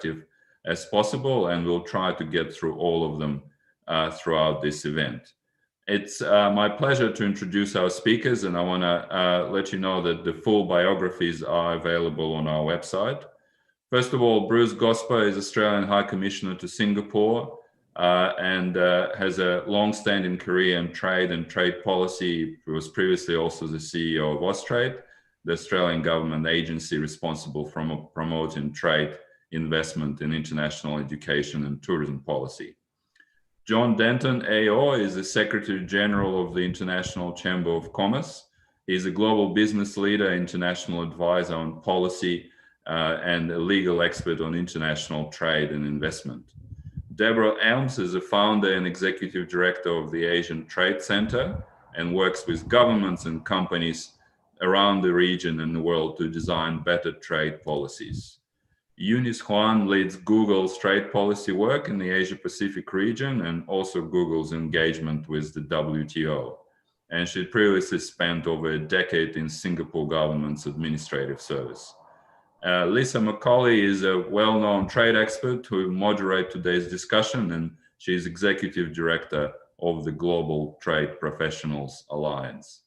interactive as possible, and we'll try to get through all of them throughout this event. It's my pleasure to introduce our speakers, and I want to let you know that the full biographies are available on our website. First of all, Bruce Gosper is Australian High Commissioner to Singapore and has a long-standing career in trade and trade policy. He was previously also the CEO of Austrade, the Australian government agency responsible for promoting trade, investment in international education and tourism policy. John Denton AO is the Secretary General of the International Chamber of Commerce. He's a global business leader, international advisor on policy, and a legal expert on international trade and investment. Deborah Elms is a founder and executive director of the Asian Trade Center and works with governments and companies around the region and the world to design better trade policies. Eunice Huang leads Google's trade policy work in the Asia Pacific region and also Google's engagement with the WTO. And she previously spent over a decade in Singapore government's administrative service. Lisa McCauley is a well-known trade expert who will moderate today's discussion, and she's executive director of the Global Trade Professionals Alliance.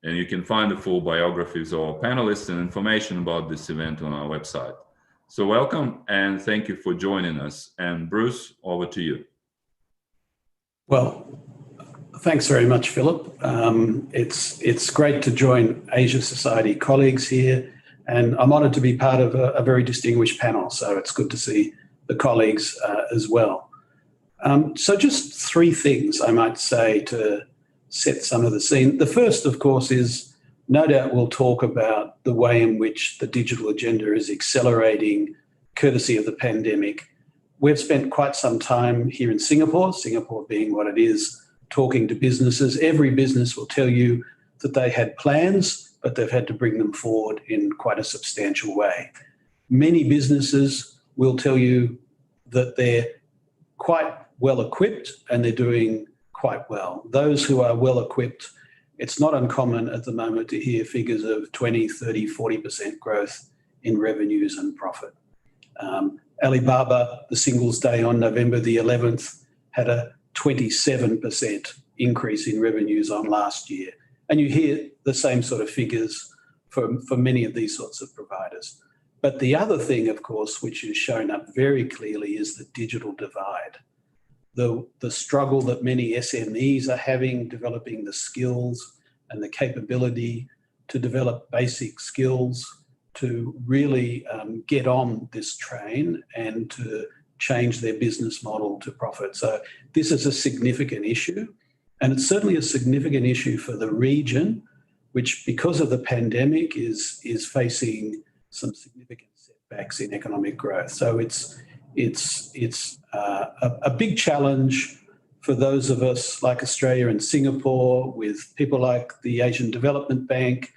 And you can find the full biographies of our panelists and information about this event on our website. So welcome and thank you for joining us. And Bruce, over to you. Well, thanks very much, Philip. It's great to join Asia Society colleagues here, and I'm honoured to be part of a very distinguished panel, so it's good to see the colleagues as well. So just three things I might say to set some of the scene. The first, of course, is no doubt we'll talk about the way in which the digital agenda is accelerating courtesy of the pandemic. We've spent quite some time here in Singapore, Singapore being what it is, talking to businesses. Every business will tell you that they had plans, but they've had to bring them forward in quite a substantial way. Many businesses will tell you that they're quite well equipped and they're doing quite well. Those who are well equipped, it's not uncommon at the moment to hear figures of 20, 30, 40% growth in revenues and profit. Alibaba, the Singles Day on November the 11th, had a 27% increase in revenues on last year. And you hear the same sort of figures for many of these sorts of providers. But the other thing, of course, which is shown up very clearly is the digital divide. The struggle that many SMEs are having, developing the skills and the capability to develop basic skills to really get on this train and to change their business model to profit. So this is a significant issue, and it's certainly a significant issue for the region, which because of the pandemic is facing some significant setbacks in economic growth. So it's a big challenge for those of us like Australia and Singapore, with people like the Asian Development Bank,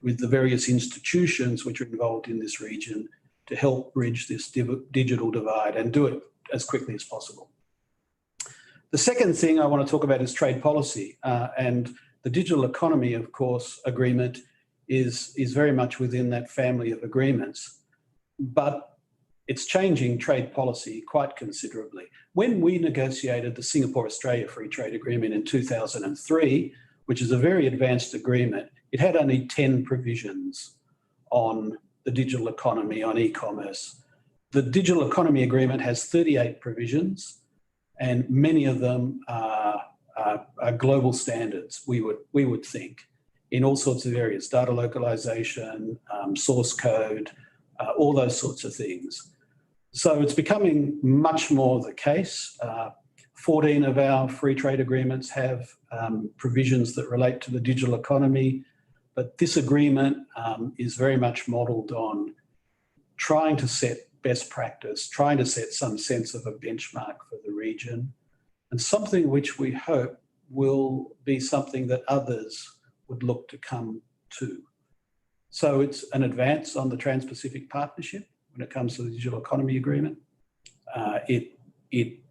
with the various institutions which are involved in this region to help bridge this digital divide and do it as quickly as possible. The second thing I want to talk about is trade policy, and the digital economy, of course, agreement is very much within that family of agreements, but it's changing trade policy quite considerably. When we negotiated the Singapore-Australia Free Trade Agreement in 2003, which is a very advanced agreement, it had only 10 provisions on the digital economy, on e-commerce. The Digital Economy Agreement has 38 provisions, and many of them are global standards, we would think, in all sorts of areas: data localization, source code, all those sorts of things. So it's becoming much more the case. 14 of our free trade agreements have provisions that relate to the digital economy, but this agreement is very much modelled on trying to set best practice, trying to set some sense of a benchmark for the region, and something which we hope will be something that others would look to come to. So it's an advance on the Trans-Pacific Partnership when it comes to the Digital Economy Agreement. It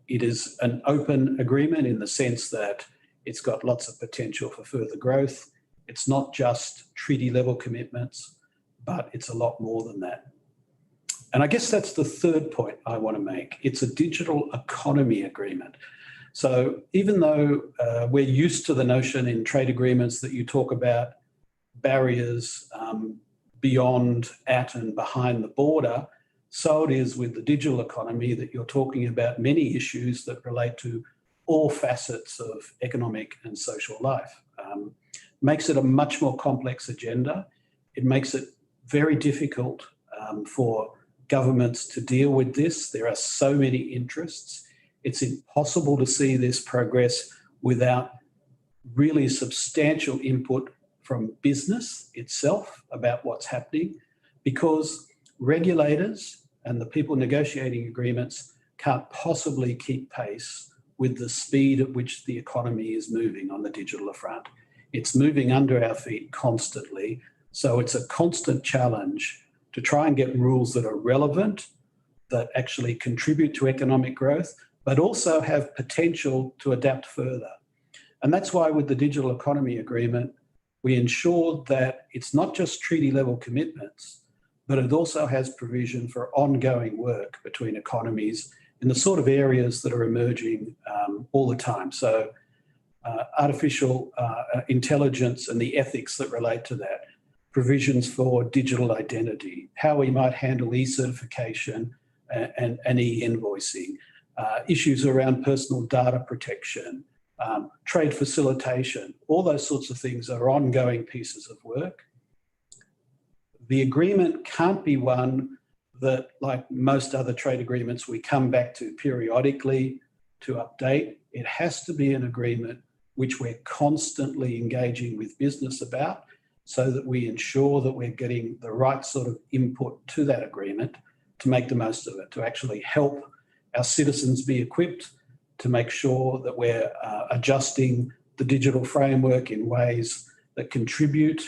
is an open agreement in the sense that it's got lots of potential for further growth. It's not just treaty level commitments, but it's a lot more than that. And I guess that's the third point I want to make. It's a digital economy agreement. So even though we're used to the notion in trade agreements that you talk about barriers beyond, at and behind the border, so it is with the digital economy that you're talking about many issues that relate to all facets of economic and social life. Makes it a much more complex agenda. It makes it very difficult for governments to deal with this. There are so many interests. It's impossible to see this progress without really substantial input from business itself about what's happening, because regulators and the people negotiating agreements can't possibly keep pace with the speed at which the economy is moving on the digital front. It's moving under our feet constantly. So it's a constant challenge to try and get rules that are relevant, that actually contribute to economic growth, but also have potential to adapt further. And that's why with the Digital Economy Agreement, we ensure that it's not just treaty level commitments, but it also has provision for ongoing work between economies in the sort of areas that are emerging all the time. So artificial intelligence and the ethics that relate to that, provisions for digital identity, how we might handle e-certification and e-invoicing, issues around personal data protection, trade facilitation, all those sorts of things are ongoing pieces of work. The agreement can't be one that, like most other trade agreements, we come back to periodically to update. It has to be an agreement which we're constantly engaging with business about, so that we ensure that we're getting the right sort of input to that agreement to make the most of it, to actually help our citizens be equipped, to make sure that we're adjusting the digital framework in ways that contribute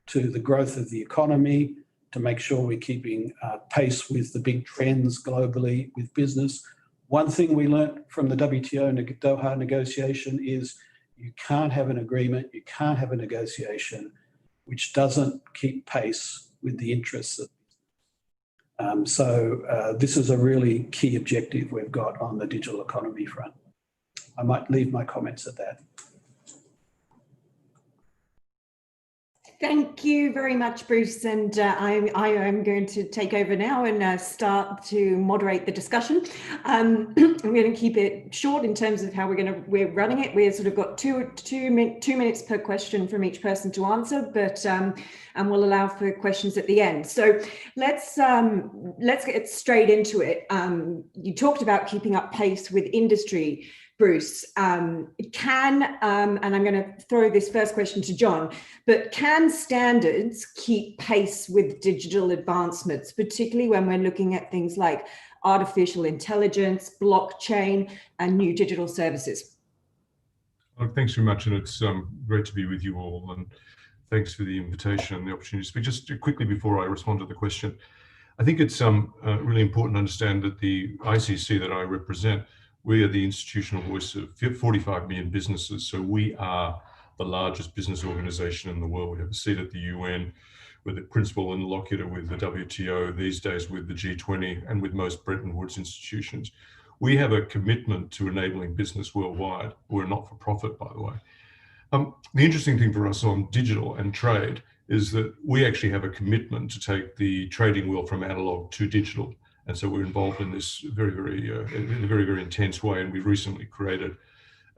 to the growth of the economy, to make sure we're keeping pace with the big trends globally with business. One thing we learned from the WTO Doha negotiation is you can't have an agreement, you can't have a negotiation which doesn't keep pace with the interests of. This is a really key objective we've got on the digital economy front. I might leave my comments at that. Thank you very much, Bruce. And I am going to take over now and start to moderate the discussion. I'm going to keep it short in terms of how we're running it. We've sort of got two minutes per question from each person to answer, but and we'll allow for questions at the end. So let's get straight into it. You talked about keeping up pace with industry, Bruce. And I'm going to throw this first question to John, but can standards keep pace with digital advancements, particularly when we're looking at things like artificial intelligence, blockchain, and new digital services? Well, thanks very much, and it's great to be with you all, and thanks for the invitation and the opportunity to speak. Just quickly before I respond to the question, I think it's really important to understand that the ICC that I represent, we are the institutional voice of 45 million businesses. So we are the largest business organization in the world. We have a seat at the UN, we're the principal interlocutor with the WTO, these days with the G20 and with most Bretton Woods institutions. We have a commitment to enabling business worldwide. We're not for profit, by the way. The interesting thing for us on digital and trade is that we actually have a commitment to take the trading wheel from analog to digital. And so we're involved in this in a very intense way. And we've recently created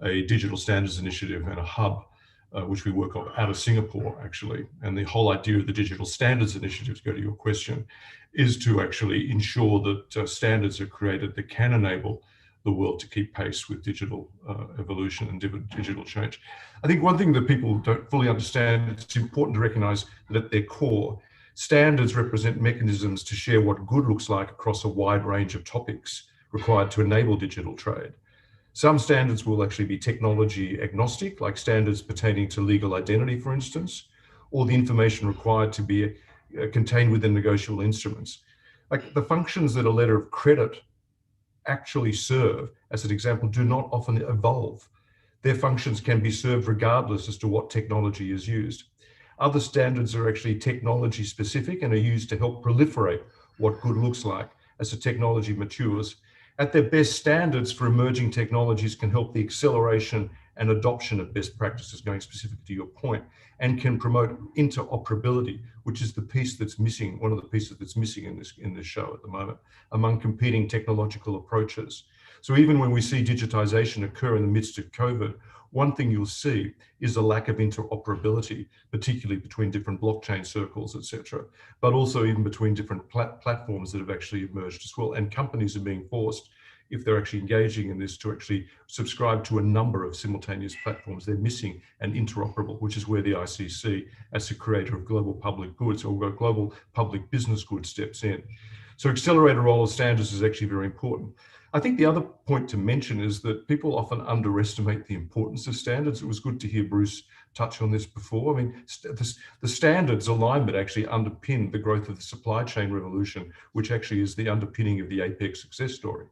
a digital standards initiative and a hub, which we work on out of Singapore, actually. And the whole idea of the digital standards initiative, to go to your question, is to actually ensure that standards are created that can enable the world to keep pace with digital evolution and digital change. I think one thing that people don't fully understand, it's important to recognize that at their core, standards represent mechanisms to share what good looks like across a wide range of topics required to enable digital trade. Some standards will actually be technology agnostic, like standards pertaining to legal identity, for instance, or the information required to be contained within negotiable instruments. Like the functions that a letter of credit actually serve, as an example, do not often evolve. Their functions can be served regardless as to what technology is used. Other standards are actually technology specific and are used to help proliferate what good looks like as the technology matures. At their best, standards for emerging technologies can help the acceleration and adoption of best practices, going specific to your point, and can promote interoperability, which is the piece that's missing, one of the pieces that's missing in this show at the moment, among competing technological approaches. So even when we see digitization occur in the midst of COVID, one thing you'll see is a lack of interoperability, particularly between different blockchain circles, et cetera, but also even between different platforms that have actually emerged as well. And companies are being forced, if they're actually engaging in this, to actually subscribe to a number of simultaneous platforms. They're missing an interoperable, which is where the ICC, as the creator of global public goods or global public business goods, steps in. So accelerator role of standards is actually very important. I think the other point to mention is that people often underestimate the importance of standards. It was good to hear Bruce touch on this before. I mean, the standards alignment actually underpinned the growth of the supply chain revolution, which actually is the underpinning of the APEC success story.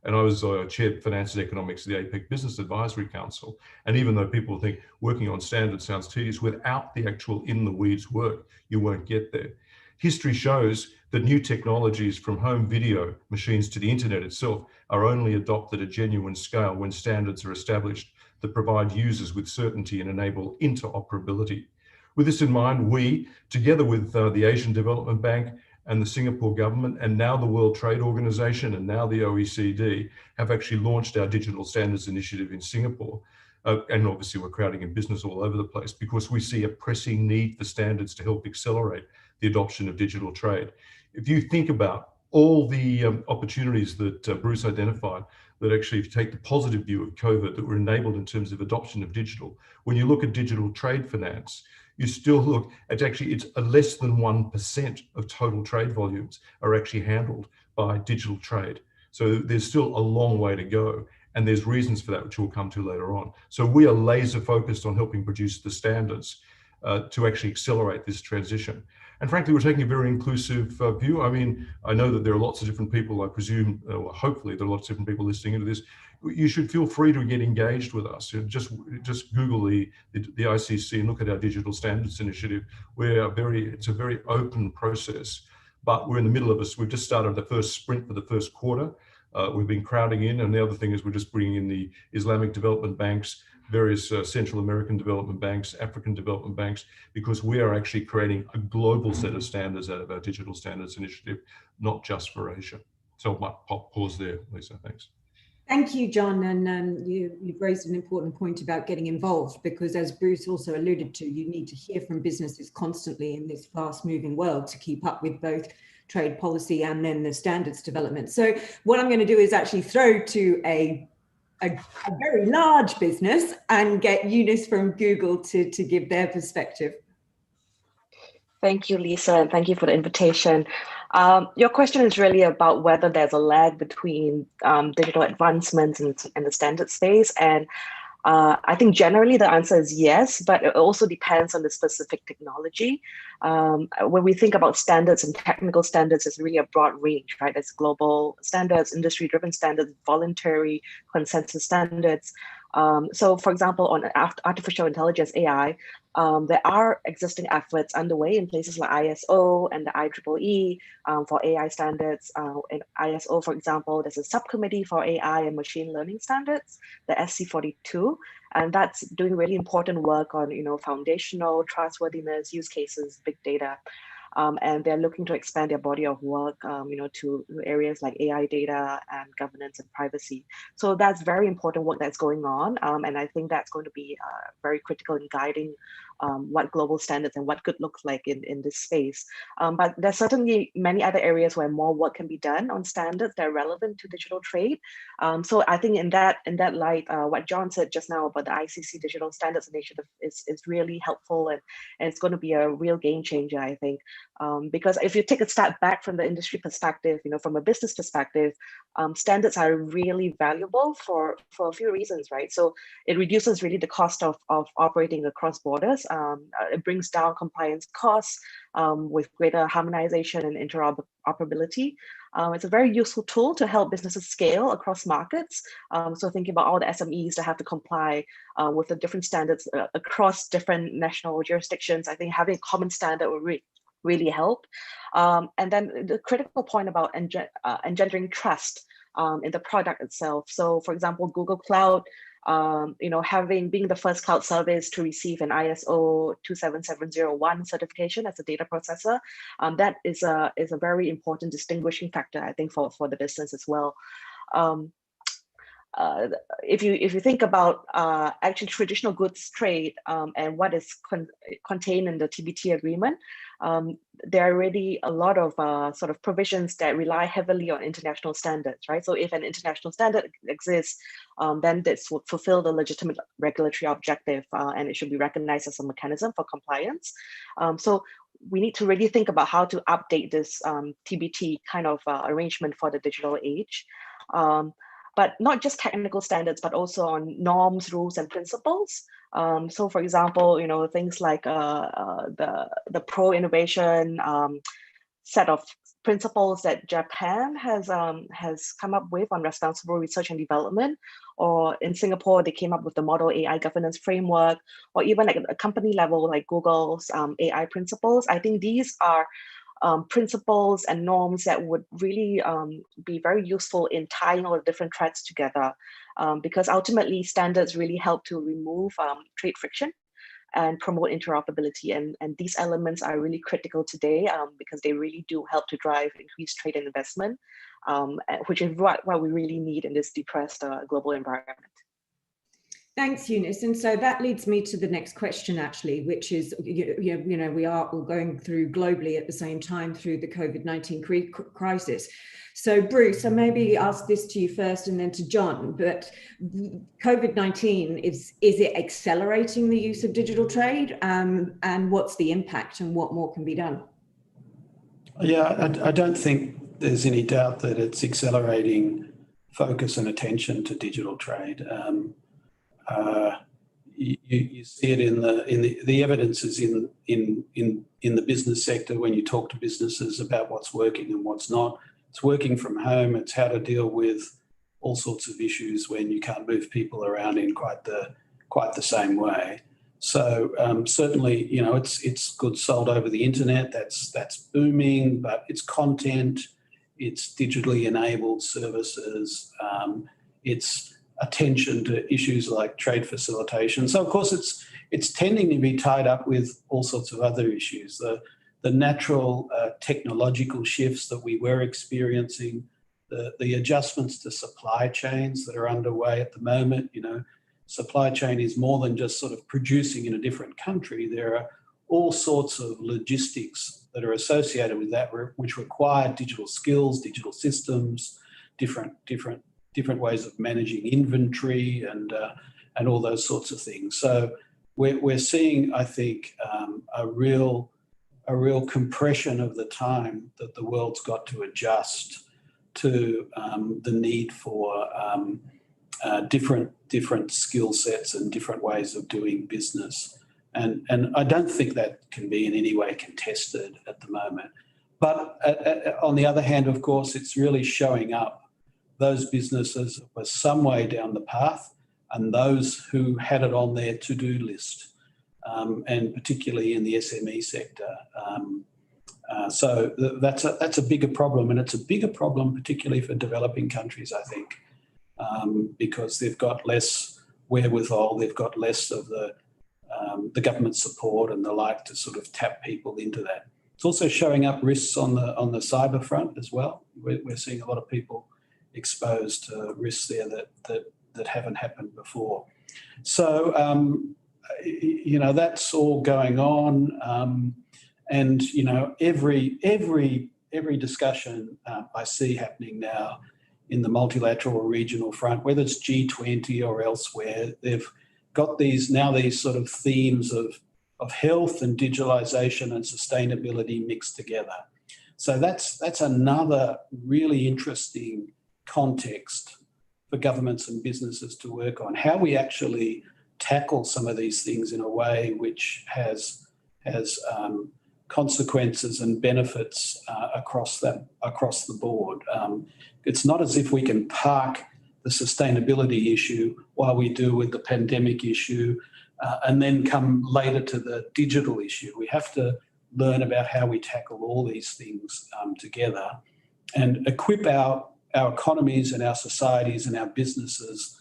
And I was chaired finance and economics of the APEC Business Advisory Council. And even though people think working on standards sounds tedious, without the actual in the weeds work, you won't get there. History shows that new technologies, from home video machines to the internet itself, are only adopted at genuine scale when standards are established that provide users with certainty and enable interoperability. With this in mind, we, together with the Asian Development Bank and the Singapore government, and now the World Trade Organization, and now the OECD, have actually launched our Digital Standards Initiative in Singapore. And obviously we're crowding in business all over the place because we see a pressing need for standards to help accelerate the adoption of digital trade. If you think about all the opportunities that Bruce identified, that actually, if you take the positive view of COVID, that were enabled in terms of adoption of digital, when you look at digital trade finance, you still look at actually, it's less than 1% of total trade volumes are actually handled by digital trade. So there's still a long way to go. And there's reasons for that, which we'll come to later on. So we are laser focused on helping produce the standards to actually accelerate this transition. And frankly, we're taking a very inclusive view. I mean, I know that there are lots of different people, I presume, hopefully there are lots of different people listening into this. You should feel free to get engaged with us. Just Google the ICC and look at our Digital Standards Initiative. It's a very open process, but we're in the middle of we've just started the first sprint for the first quarter. We've been crowding in, and the other thing is we're just bringing in the Islamic development banks, various Central American development banks, African development banks, because we are actually creating a global set of standards out of our Digital Standards Initiative, not just for Asia. So I might pause there, Lisa, thanks. Thank you, John. And you've raised an important point about getting involved, because as Bruce also alluded to, you need to hear from businesses constantly in this fast moving world to keep up with both trade policy and then the standards development. So what I'm going to do is actually throw to a very large business and get Eunice from Google to give their perspective. Thank you, Lisa, and thank you for the invitation. Your question is really about whether there's a lag between digital advancements and the standard space. And I think generally the answer is yes, but it also depends on the specific technology. When we think about standards and technical standards, it's really a broad range, right? There's global standards, industry-driven standards, voluntary consensus standards. So for example, on artificial intelligence, AI, there are existing efforts underway in places like ISO and the IEEE for AI standards. In ISO, for example, there's a subcommittee for AI and machine learning standards, the SC42, and that's doing really important work on, foundational trustworthiness, use cases, big data. And they're looking to expand their body of work, to areas like AI data and governance and privacy. So that's very important work that's going on. And I think that's going to be very critical in guiding what global standards and what good looks like in this space. But there's certainly many other areas where more work can be done on standards that are relevant to digital trade. So I think in that light, what John said just now about the ICC Digital Standards Initiative is really helpful, and it's going to be a real game changer, I think. Because if you take a step back from the industry perspective, from a business perspective, standards are really valuable for a few reasons, right? So it reduces really the cost of operating across borders. It brings down compliance costs with greater harmonization and interoperability. It's a very useful tool to help businesses scale across markets. So thinking about all the SMEs that have to comply with the different standards across different national jurisdictions, I think having a common standard will really help. And then the critical point about engendering trust in the product itself. So for example, Google Cloud, being the first cloud service to receive an ISO 27701 certification as a data processor, that is a very important distinguishing factor, I think, for the business as well. If you think about actually traditional goods trade and what is contained in the TBT agreement, there are already a lot of sort of provisions that rely heavily on international standards, right? So if an international standard exists, then this would fulfill the legitimate regulatory objective, and it should be recognized as a mechanism for compliance. So we need to really think about how to update this TBT kind of arrangement for the digital age. But not just technical standards, but also on norms, rules, and principles. So for example, things like the pro-innovation set of principles that Japan has come up with on responsible research and development, or in Singapore, they came up with the Model AI governance framework, or even like a company level, like Google's AI principles. I think these are principles and norms that would really be very useful in tying all the different threads together, because ultimately standards really help to remove trade friction and promote interoperability. And these elements are really critical today because they really do help to drive increased trade and investment, which is what we really need in this depressed global environment. Thanks, Eunice. And so that leads me to the next question, actually, which is, we are all going through globally at the same time through the COVID-19 crisis. So Bruce, I maybe ask this to you first and then to John, but COVID-19, is it accelerating the use of digital trade? And what's the impact and what more can be done? Yeah, I don't think there's any doubt that it's accelerating focus and attention to digital trade. You see it in the evidence is in the business sector when you talk to businesses about what's working and what's not. It's working from home. It's how to deal with all sorts of issues when you can't move people around in quite the same way. So certainly, it's goods sold over the internet. That's booming, but it's content, it's digitally enabled services, it's attention to issues like trade facilitation. So of course it's tending to be tied up with all sorts of other issues. The natural technological shifts that we were experiencing, the adjustments to supply chains that are underway at the moment. Supply chain is more than just sort of producing in a different country. There are all sorts of logistics that are associated with that, which require digital skills, digital systems, different ways of managing inventory and all those sorts of things. So we're seeing, I think, a real compression of the time that the world's got to adjust to the need for different skill sets and different ways of doing business. And I don't think that can be in any way contested at the moment. But on the other hand, of course, it's really showing up those businesses were some way down the path and those who had it on their to-do list, and particularly in the SME sector. So that's a bigger problem, and it's a bigger problem particularly for developing countries, I think, because they've got less wherewithal, they've got less of the government support and the like to sort of tap people into that. It's also showing up risks on the cyber front as well. We're seeing a lot of people exposed to risks there that haven't happened before. So, that's all going on. And, every discussion I see happening now in the multilateral or regional front, whether it's G20 or elsewhere, they've got these sort of themes of health and digitalization and sustainability mixed together. So that's another really interesting context for governments and businesses to work on, how we actually tackle some of these things in a way which has consequences and benefits across the board. It's not as if we can park the sustainability issue while we do with the pandemic issue and then come later to the digital issue. We have to learn about how we tackle all these things together and equip our economies and our societies and our businesses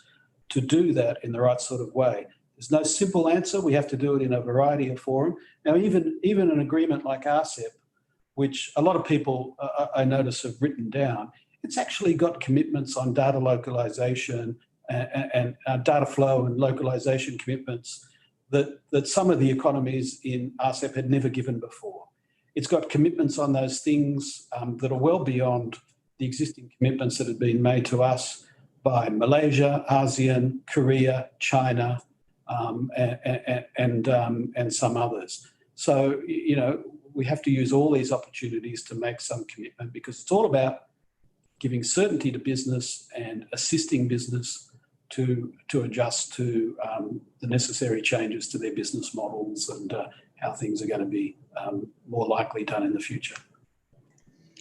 to do that in the right sort of way. There's no simple answer. We have to do it in a variety of forums. Now, even an agreement like RCEP, which a lot of people I notice have written down, it's actually got commitments on data localization and data flow and localization commitments that some of the economies in RCEP had never given before. It's got commitments on those things that are well beyond the existing commitments that have been made to us by Malaysia, ASEAN, Korea, China, and some others. So, you know, we have to use all these opportunities to make some commitment, because it's all about giving certainty to business and assisting business to adjust to the necessary changes to their business models and how things are going to be more likely done in the future.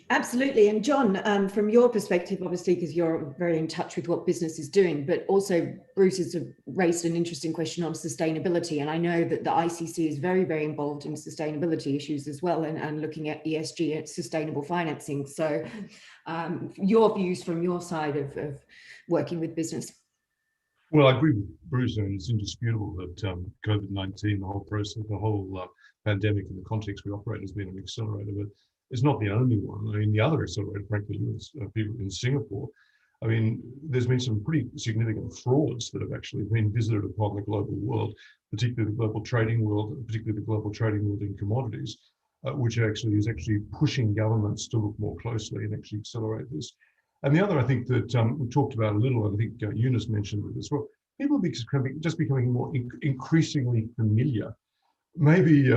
Absolutely. And John, from your perspective, obviously, because you're very in touch with what business is doing, but also Bruce has raised an interesting question on sustainability. And I know that the ICC is very, very involved in sustainability issues as well, and looking at ESG and sustainable financing. So your views from your side of working with business. Well, I agree with Bruce, and it's indisputable that COVID-19, the whole process, the whole pandemic in the context we operate has been an accelerator, but it's not the only one. I mean, the other accelerator, frankly, was people in Singapore. I mean, there's been some pretty significant frauds that have actually been visited upon the global world, particularly the global trading world, particularly the global trading world in commodities, which actually is pushing governments to look more closely and actually accelerate this. And the other, I think, that we talked about a little, and I think Eunice mentioned it as well, people are just becoming more increasingly familiar, maybe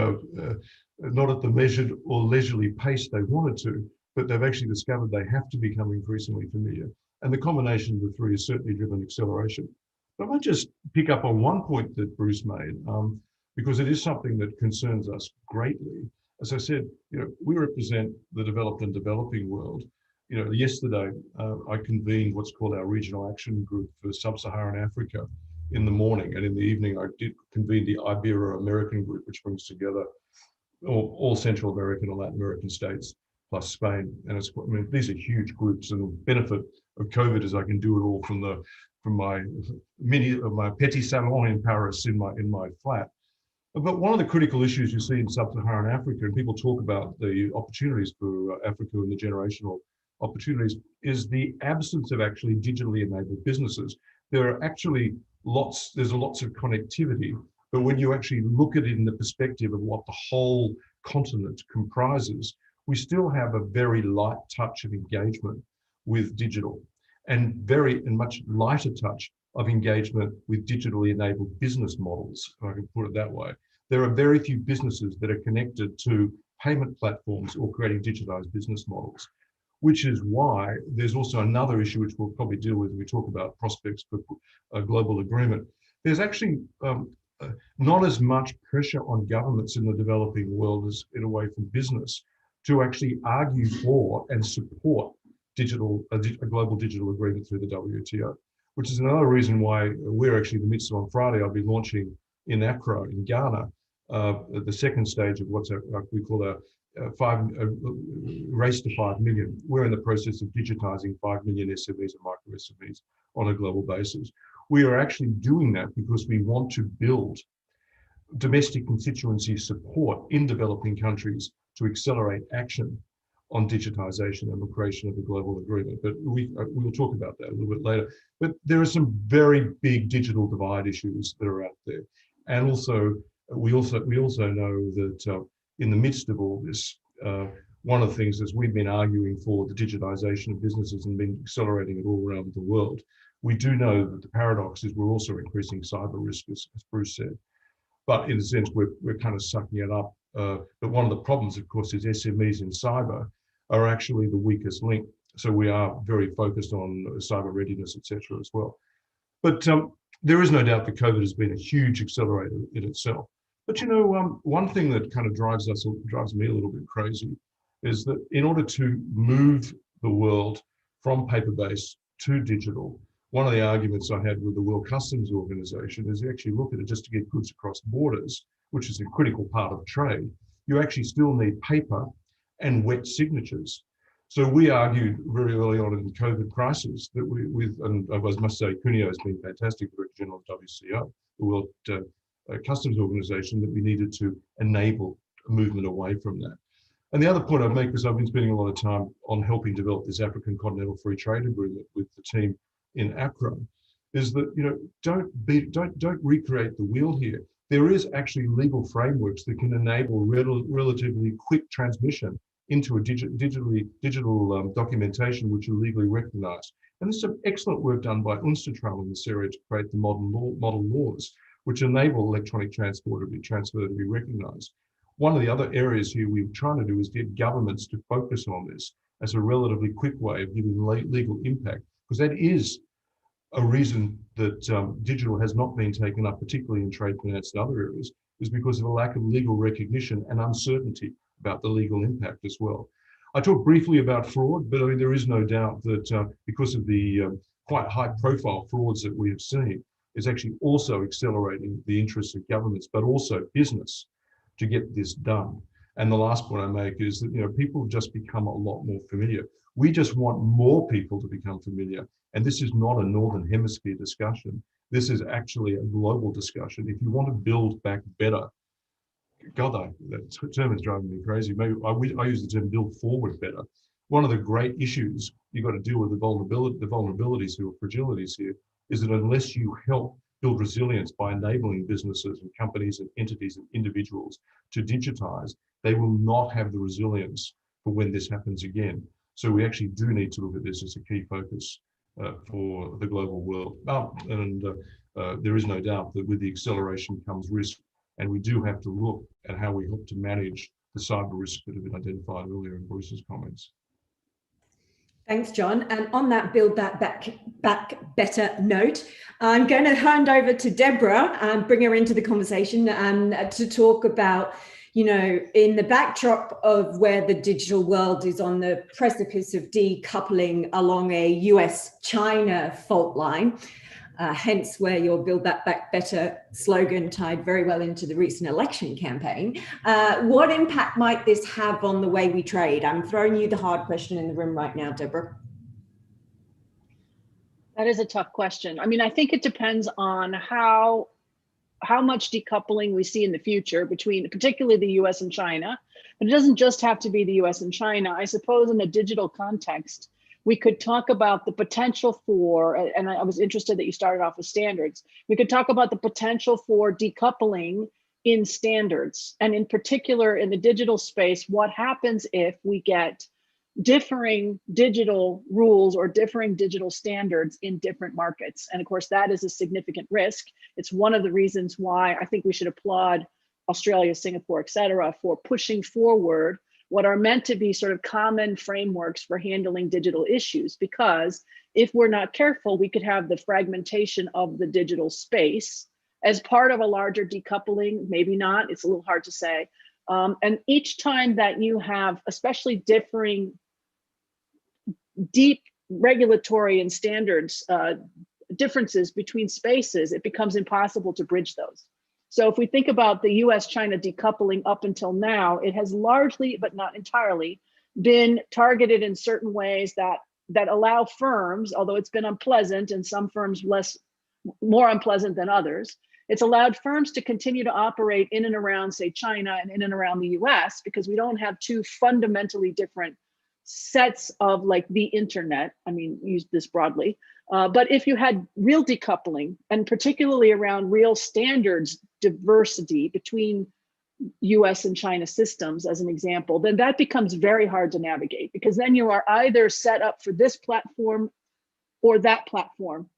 not at the measured or leisurely pace they wanted to, but they've actually discovered they have to become increasingly familiar. And the combination of the three has certainly driven acceleration. But I might just pick up on one point that Bruce made, because it is something that concerns us greatly. As I said, you know, we represent the developed and developing world. You know, yesterday I convened what's called our Regional Action Group for Sub-Saharan Africa in the morning, and in the evening I did convene the Ibero-American Group, which brings together all Central American and Latin American states plus Spain. And it's, I mean, these are huge groups, and the benefit of COVID is I can do it all from my petit salon in Paris in my flat. But one of the critical issues you see in Sub-Saharan Africa, and people talk about the opportunities for Africa and the generational opportunities, is the absence of actually digitally enabled businesses. There are actually there's lots of connectivity, but when you actually look at it in the perspective of what the whole continent comprises, we still have a very light touch of engagement with digital, and much lighter touch of engagement with digitally enabled business models, if I can put it that way. There are very few businesses that are connected to payment platforms or creating digitized business models, which is why there's also another issue which we'll probably deal with when we talk about prospects for a global agreement. There's actually not as much pressure on governments in the developing world as in a way from business to actually argue for and support a global digital agreement through the WTO, which is another reason why we're actually in the midst of, on Friday, I'll be launching in Accra in Ghana, the second stage of what's we call a race to 5 million. We're in the process of digitizing 5 million SMEs and micro SMEs on a global basis. We are actually doing that because we want to build domestic constituency support in developing countries to accelerate action on digitization and the creation of a global agreement. But we'll talk about that a little bit later. But there are some very big digital divide issues that are out there. And also, we also know that in the midst of all this, one of the things is we've been arguing for the digitization of businesses and been accelerating it all around the world. We do know that the paradox is we're also increasing cyber risk, as Bruce said. But in a sense, we're kind of sucking it up. But one of the problems, of course, is SMEs in cyber are actually the weakest link. So we are very focused on cyber readiness, et cetera, as well. But there is no doubt that COVID has been a huge accelerator in itself. But you know, one thing that kind of drives me a little bit crazy is that in order to move the world from paper-based to digital, one of the arguments I had with the World Customs Organization is you actually look at it just to get goods across borders, which is a critical part of trade. you actually still need paper and wet signatures. So we argued very early on in the COVID crisis that and I must say, Cuneo has been fantastic, the Director General of WCO, the World Customs Organization, that we needed to enable a movement away from that. And the other point I'd make, because I've been spending a lot of time on helping develop this African Continental Free Trade Agreement with the team in APRA, is that, you know, don't recreate the wheel here. There is actually legal frameworks that can enable relatively quick transmission into a digital documentation which are legally recognized. And there's some excellent work done by UNSTRAL in this area to create the model laws which enable electronic transport to be transferred and be recognized. One of the other areas here we're trying to do is get governments to focus on this as a relatively quick way of giving legal impact, because that is a reason that digital has not been taken up, particularly in trade finance and other areas, is because of a lack of legal recognition and uncertainty about the legal impact as well. I talked briefly about fraud, but I mean, there is no doubt that because of the quite high profile frauds that we have seen, is actually also accelerating the interests of governments, but also business to get this done. And the last point I make is that, you know, people have just become a lot more familiar. We just want more people to become familiar. And this is not a Northern Hemisphere discussion. This is actually a global discussion. If you want to build back better, God, that term is driving me crazy. Maybe I use the term build forward better. One of the great issues you've got to deal with the vulnerabilities or fragilities here is that unless you help build resilience by enabling businesses and companies and entities and individuals to digitize, they will not have the resilience for when this happens again. So we actually do need to look at this as a key focus for the global world. There is no doubt that with the acceleration comes risk, and we do have to look at how we help to manage the cyber risks that have been identified earlier in Bruce's comments. Thanks, John. And on that build that back better note, I'm going to hand over to Deborah and bring her into the conversation and to talk about, you know, in the backdrop of where the digital world is on the precipice of decoupling along a US-China fault line, hence where your Build That Back Better slogan tied very well into the recent election campaign. What impact might this have on the way we trade? I'm throwing you the hard question in the room right now, Deborah. That is a tough question. I mean, I think it depends on how much decoupling we see in the future between particularly the US and China. But it doesn't just have to be the US and China. I suppose in a digital context, we could talk about the potential for, and I was interested that you started off with standards. We could talk about the potential for decoupling in standards. And in particular, in the digital space, what happens if we get differing digital rules or differing digital standards in different markets? And of course, that is a significant risk. It's one of the reasons why I think we should applaud Australia, Singapore, et cetera, for pushing forward what are meant to be sort of common frameworks for handling digital issues. Because if we're not careful, we could have the fragmentation of the digital space as part of a larger decoupling, maybe not, it's a little hard to say. And each time that you have, especially differing deep regulatory and standards differences between spaces, it becomes impossible to bridge those. So if we think about the US-China decoupling up until now, it has largely, but not entirely, been targeted in certain ways that allow firms, although it's been unpleasant and some firms more unpleasant than others, it's allowed firms to continue to operate in and around, say, China and in and around the US, because we don't have two fundamentally different sets of, like, the internet. I mean, use this broadly. But if you had real decoupling, and particularly around real standards diversity between US and China systems, as an example, then that becomes very hard to navigate, because then you are either set up for this platform or that platform,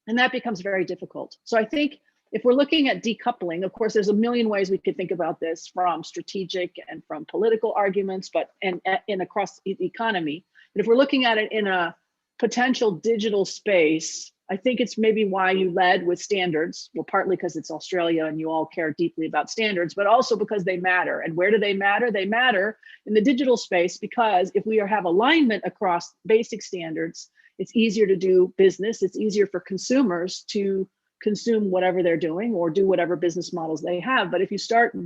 and that becomes very difficult. So I think if we're looking at decoupling, of course, there's a million ways we could think about this, from strategic and from political arguments, but and across the economy. But if we're looking at it in a potential digital space, I think it's maybe why you led with standards. Well, partly because it's Australia and you all care deeply about standards, but also because they matter. And where do they matter? They matter in the digital space, because if we have alignment across basic standards, it's easier to do business. It's easier for consumers to consume whatever they're doing or do whatever business models they have. But if you start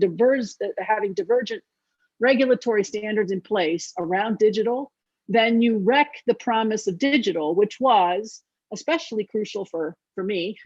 having divergent regulatory standards in place around digital, then you wreck the promise of digital, which was especially crucial for me,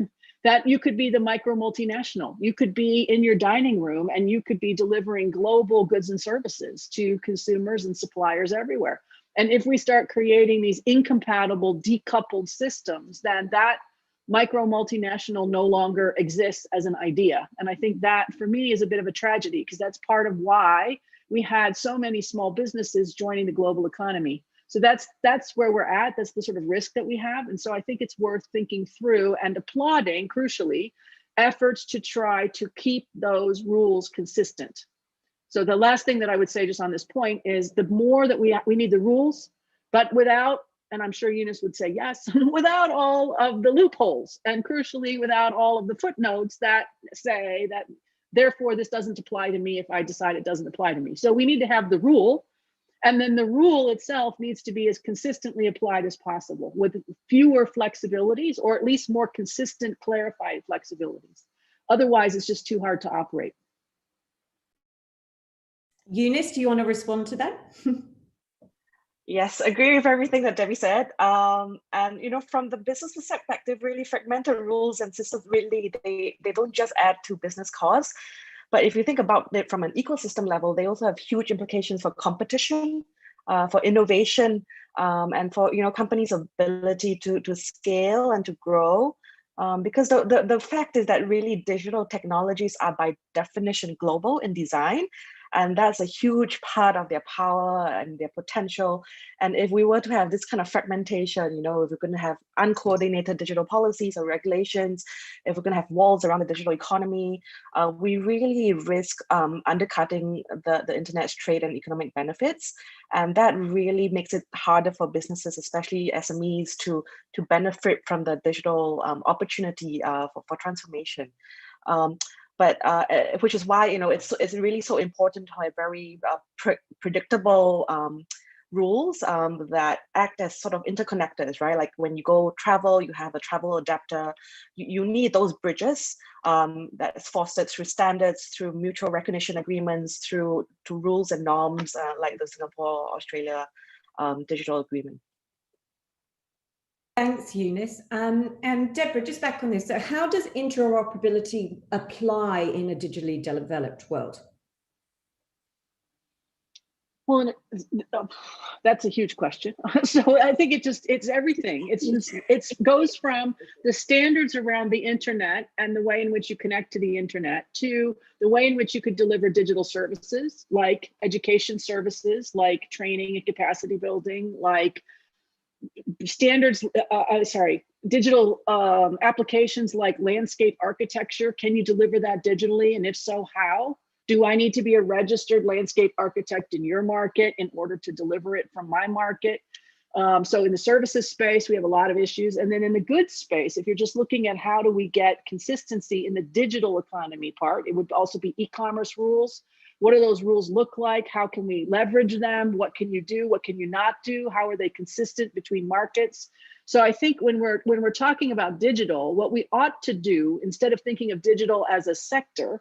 that you could be the micro multinational. You could be in your dining room and you could be delivering global goods and services to consumers and suppliers everywhere. And if we start creating these incompatible, decoupled systems, then that micro multinational no longer exists as an idea. And I think that for me is a bit of a tragedy, because that's part of why we had so many small businesses joining the global economy. So that's where we're at. That's the sort of risk that we have. And so I think it's worth thinking through and applauding, crucially, efforts to try to keep those rules consistent. So the last thing that I would say just on this point is the more that we need the rules, but without, and I'm sure Eunice would say yes, without all of the loopholes, and crucially without all of the footnotes that say that therefore this doesn't apply to me if I decide it doesn't apply to me. So we need to have the rule, and then the rule itself needs to be as consistently applied as possible with fewer flexibilities, or at least more consistent, clarified flexibilities. Otherwise, it's just too hard to operate. Eunice, do you want to respond to that? Yes, agree with everything that Debbie said. And from the business perspective, really fragmented rules and systems, really, they don't just add to business costs. But if you think about it from an ecosystem level, they also have huge implications for competition, for innovation, and for companies' ability to scale and to grow. Because the fact is that really digital technologies are by definition global in design. And that's a huge part of their power and their potential. And if we were to have this kind of fragmentation, if we're going to have uncoordinated digital policies or regulations, if we're going to have walls around the digital economy, we really risk undercutting the internet's trade and economic benefits. And that really makes it harder for businesses, especially SMEs, to benefit from the digital opportunity for transformation. But which is why it's really so important to have very predictable rules that act as sort of interconnectors, right? Like when you go travel, you have a travel adapter. You need those bridges that is fostered through standards, through mutual recognition agreements, through rules and norms like the Singapore-Australia digital agreement. Thanks, Eunice. And Deborah, just back on this. So how does interoperability apply in a digitally developed world? Well, that's a huge question. So I think it's everything. It goes from the standards around the internet and the way in which you connect to the internet to the way in which you could deliver digital services, like education services, like training and capacity building, like standards, digital applications like landscape architecture. Can you deliver that digitally? And if so, how? Do I need to be a registered landscape architect in your market in order to deliver it from my market? So in the services space, we have a lot of issues. And then in the goods space, if you're just looking at how do we get consistency in the digital economy part, it would also be e-commerce rules. What do those rules look like? How can we leverage them? What can you do? What can you not do? How are they consistent between markets? So I think when we're talking about digital, what we ought to do, instead of thinking of digital as a sector,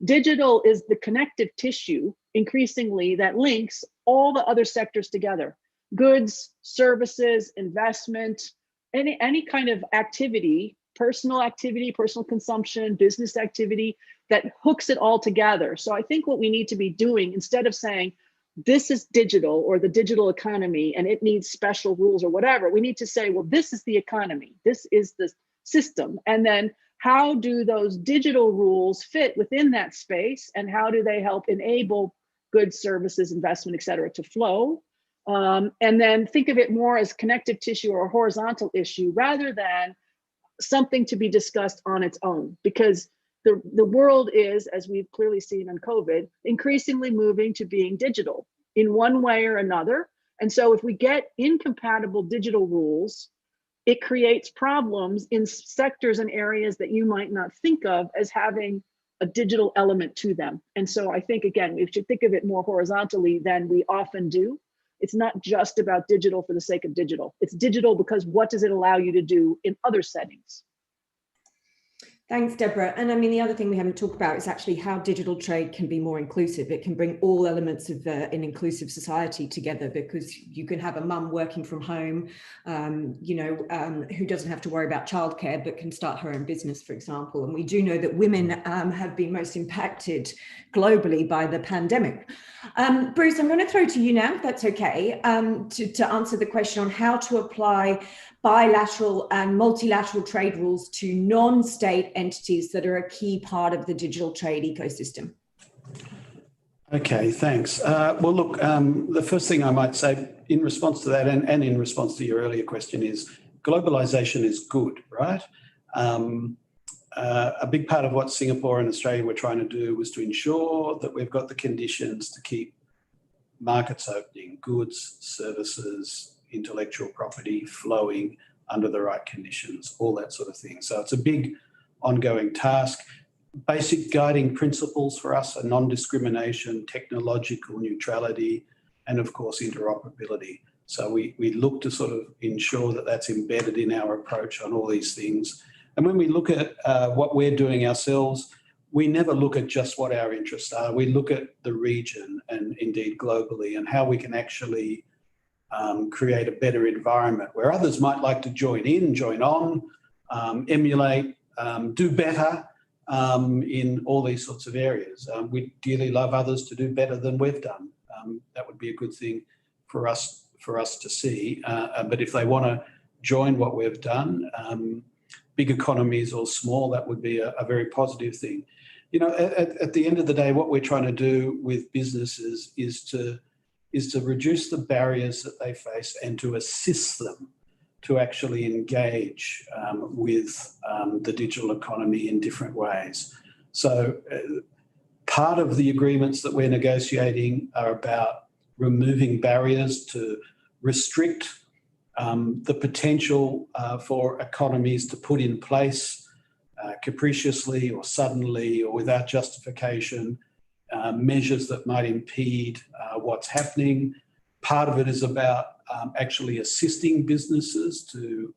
digital is the connective tissue increasingly that links all the other sectors together. Goods, services, investment, any kind of activity, personal consumption, business activity that hooks it all together. So I think what we need to be doing, instead of saying this is digital or the digital economy and it needs special rules or whatever, we need to say, well, this is the economy, this is the system. And then how do those digital rules fit within that space, and how do they help enable goods, services, investment, et cetera, to flow? And then think of it more as connective tissue or a horizontal issue rather than something to be discussed on its own, because the world is, as we've clearly seen on COVID, increasingly moving to being digital in one way or another. And so if we get incompatible digital rules, it creates problems in sectors and areas that you might not think of as having a digital element to them. And so I think, again, we should think of it more horizontally than we often do. It's not just about digital for the sake of digital. It's digital because what does it allow you to do in other settings? Thanks, Deborah. And I mean, the other thing we haven't talked about is actually how digital trade can be more inclusive. It can bring all elements of an inclusive society together, because you can have a mum working from home, who doesn't have to worry about childcare, but can start her own business, for example. And we do know that women have been most impacted globally by the pandemic. Bruce, I'm going to throw to you now, if that's okay, to answer the question on how to apply bilateral and multilateral trade rules to non-state entities that are a key part of the digital trade ecosystem. Okay, thanks. Well, look, the first thing I might say in response to that and in response to your earlier question is globalization is good, right? A big part of what Singapore and Australia were trying to do was to ensure that we've got the conditions to keep markets opening, goods, services, intellectual property flowing under the right conditions, all that sort of thing. So it's a big ongoing task. Basic guiding principles for us are non-discrimination, technological neutrality, and of course interoperability. So we look to sort of ensure that that's embedded in our approach on all these things. And when we look at what we're doing ourselves, we never look at just what our interests are. We look at the region and indeed globally and how we can actually create a better environment where others might like to join on, emulate, do better in all these sorts of areas. We dearly love others to do better than we've done. That would be a good thing for us to see. But if they want to join what we've done, big economies or small, that would be a very positive thing. You know, at the end of the day, what we're trying to do with businesses is to reduce the barriers that they face and to assist them to actually engage with the digital economy in different ways. So part of the agreements that we're negotiating are about removing barriers to restrict the potential for economies to put in place capriciously or suddenly or without justification measures that might impede what's happening. Part of it is about actually assisting businesses to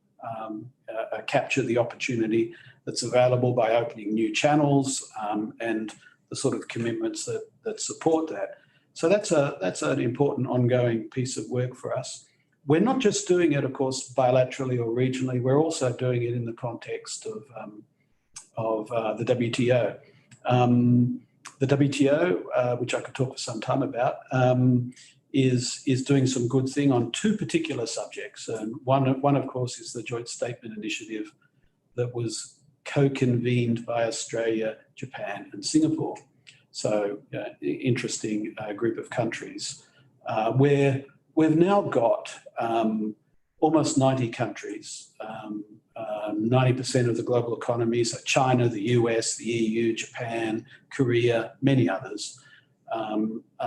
capture the opportunity that's available by opening new channels and the sort of commitments that support that. So that's an important ongoing piece of work for us. We're not just doing it, of course, bilaterally or regionally. We're also doing it in the context of the WTO. The WTO, which I could talk for some time about, is doing some good thing on two particular subjects. And one, of course, is the Joint Statement Initiative that was co-convened by Australia, Japan, and Singapore. So, interesting group of countries where we've now got almost 90 countries, 90% of the global economy, so China, the US, the EU, Japan, Korea, many others,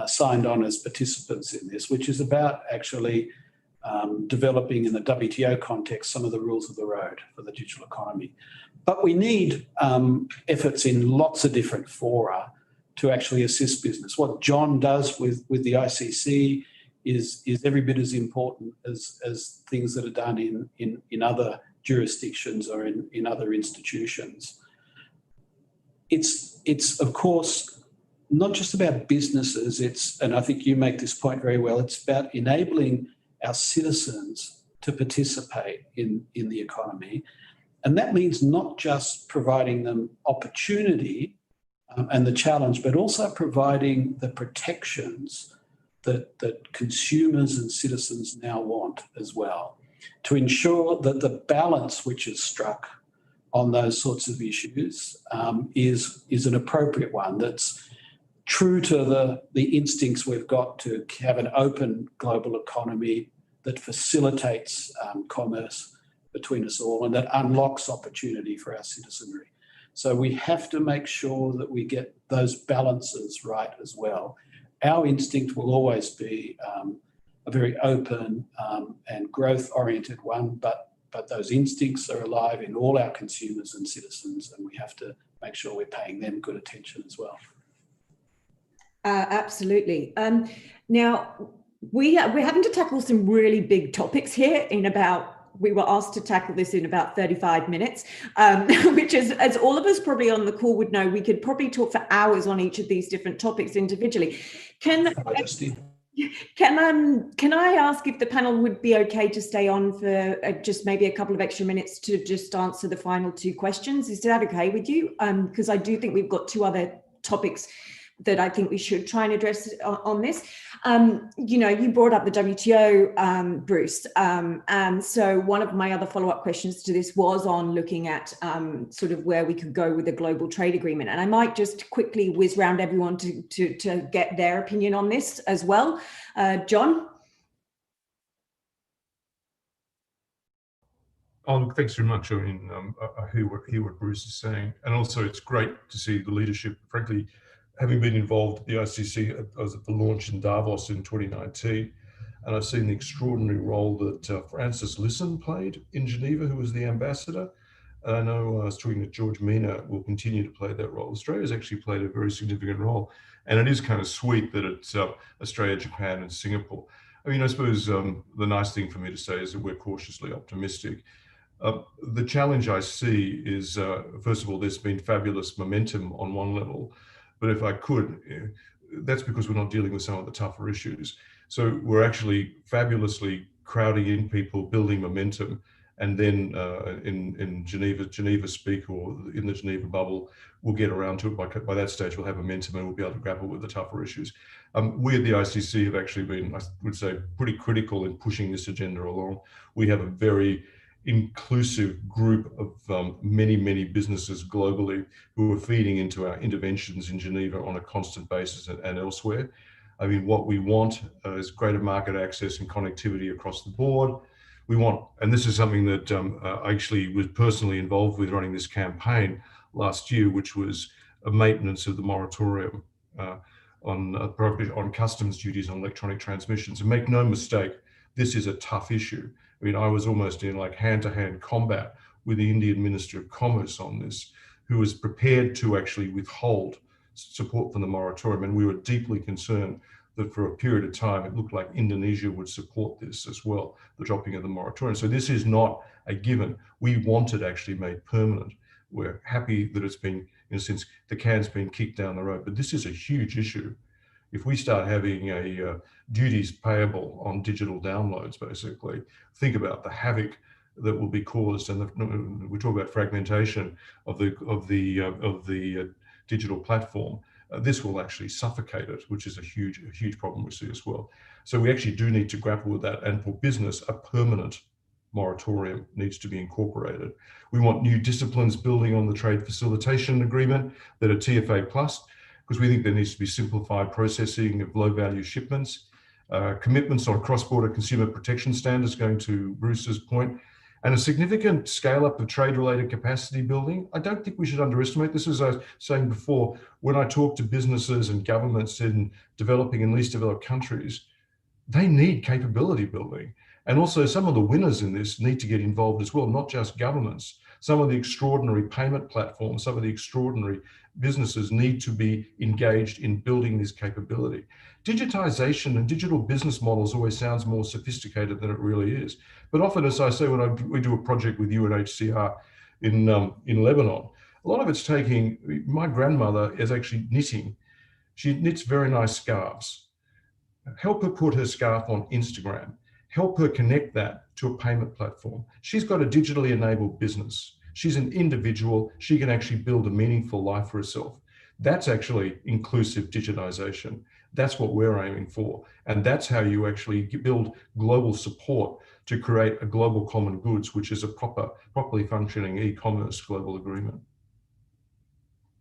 signed on as participants in this, which is about actually developing in the WTO context some of the rules of the road for the digital economy. But we need efforts in lots of different fora to actually assist business. What John does with the ICC is every bit as important as things that are done in other jurisdictions or in other institutions. It's of course not just about businesses, and I think you make this point very well, it's about enabling our citizens to participate in the economy. And that means not just providing them opportunity and the challenge, but also providing the protections that consumers and citizens now want as well, to ensure that the balance which is struck on those sorts of issues is an appropriate one that's true to the instincts we've got to have an open global economy that facilitates commerce between us all and that unlocks opportunity for our citizenry. So we have to make sure that we get those balances right as well. Our instinct will always be a very open and growth-oriented one, but those instincts are alive in all our consumers and citizens, and we have to make sure we're paying them good attention as well. Absolutely. Now, we're having to tackle some really big topics here in about we were asked to tackle this in about 35 minutes, which is, as all of us probably on the call would know, we could probably talk for hours on each of these different topics individually. Can I ask if the panel would be okay to stay on for just maybe a couple of extra minutes to just answer the final two questions? Is that okay with you? Because I do think we've got two other topics that I think we should try and address on this. You know, you brought up the WTO, Bruce, and so one of my other follow-up questions to this was on looking at sort of where we could go with a global trade agreement. And I might just quickly whiz round everyone to get their opinion on this as well. John? Oh, look, thanks very much. I mean, I hear what Bruce is saying. And also it's great to see the leadership. Frankly, having been involved at the ICC, I was at the launch in Davos in 2019, and I've seen the extraordinary role that Francis Lisson played in Geneva, who was the ambassador. And I know I was talking to George Mina, will continue to play that role. Australia's actually played a very significant role. And it is kind of sweet that it's Australia, Japan, and Singapore. I mean, I suppose the nice thing for me to say is that we're cautiously optimistic. The challenge I see is, first of all, there's been fabulous momentum on one level, but if I could, that's because we're not dealing with some of the tougher issues. So we're actually fabulously crowding in people, building momentum, and then in Geneva speak, or in the Geneva bubble, we'll get around to it. By that stage, we'll have momentum and we'll be able to grapple with the tougher issues. We at the ICC have actually been, I would say, pretty critical in pushing this agenda along. We have a very inclusive group of many businesses globally who are feeding into our interventions in Geneva on a constant basis and elsewhere. I mean, what we want is greater market access and connectivity across the board. We want, and this is something that I actually was personally involved with running this campaign last year, which was a maintenance of the moratorium on customs duties on electronic transmissions. And make no mistake, this is a tough issue. I mean, I was almost in like hand-to-hand combat with the Indian Minister of Commerce on this, who was prepared to actually withhold support from the moratorium. And we were deeply concerned that for a period of time, it looked like Indonesia would support this as well, the dropping of the moratorium. So this is not a given. We want it actually made permanent. We're happy that it's been, in a sense, the can's been kicked down the road, but this is a huge issue. If we start having a duties payable on digital downloads, basically, think about the havoc that will be caused. And we talk about fragmentation of the digital platform. This will actually suffocate it, which is a huge problem we see as well. So we actually do need to grapple with that. And for business, a permanent moratorium needs to be incorporated. We want new disciplines building on the trade facilitation agreement that are TFA plus, because we think there needs to be simplified processing of low value shipments, commitments on cross-border consumer protection standards, going to Bruce's point, and a significant scale up of trade-related capacity building. I don't think we should underestimate this. As I was saying before, when I talk to businesses and governments in developing and least developed countries, they need capability building. And also some of the winners in this need to get involved as well, not just governments. Some of the extraordinary payment platforms, some of the extraordinary businesses need to be engaged in building this capability. Digitization and digital business models always sounds more sophisticated than it really is. But often, as I say, when we do a project with UNHCR in Lebanon, a lot of it's taking, my grandmother is actually knitting. She knits very nice scarves. Help her put her scarf on Instagram. Help her connect that to a payment platform. She's got a digitally enabled business. She's an individual. She can actually build a meaningful life for herself. That's actually inclusive digitization. That's what we're aiming for. And that's how you actually build global support to create a global common goods, which is a properly functioning e-commerce global agreement.